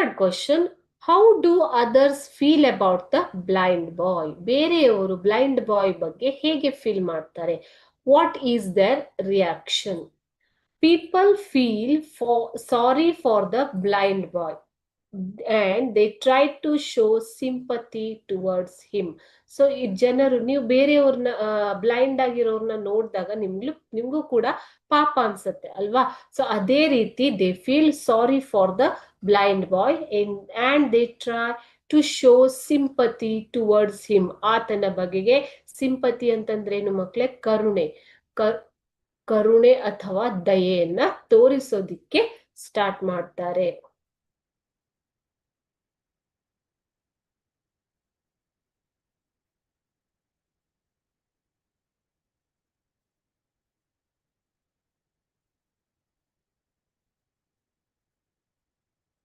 Third question, how do others feel about the blind boy? ಬೇರೆಯವರು blind boy ಬಗ್ಗೆ ಹೇಗೆ feel ಮಾಡ್ತಾರೆ? What is their reaction? People feel sorry for the blind boy and they try to show sympathy towards him. So ಈ ಜನರು, ನೀವು ಬೇರೆಯವ್ರನ್ನ blind ಆಗಿರೋರ್ನ ನೋಡಿದಾಗ ನಿಮ್ಗೂ ಕೂಡ ಪಾಪ ಅನ್ಸುತ್ತೆ ಅಲ್ವಾ? ಸೊ ಅದೇ ರೀತಿ they feel sorry for the blind boy and they try to show sympathy towards him. ಆತನ ಬಗೆಗೆ ಸಿಂಪತಿ ಅಂತಂದ್ರೇನು ಮಕ್ಳೇ? ಕರುಣೆ ಅಥವಾ ದಯೆಯನ್ನ ತೋರಿಸೋದಿಕ್ಕೆ ಸ್ಟಾರ್ಟ್ ಮಾಡ್ತಾರೆ.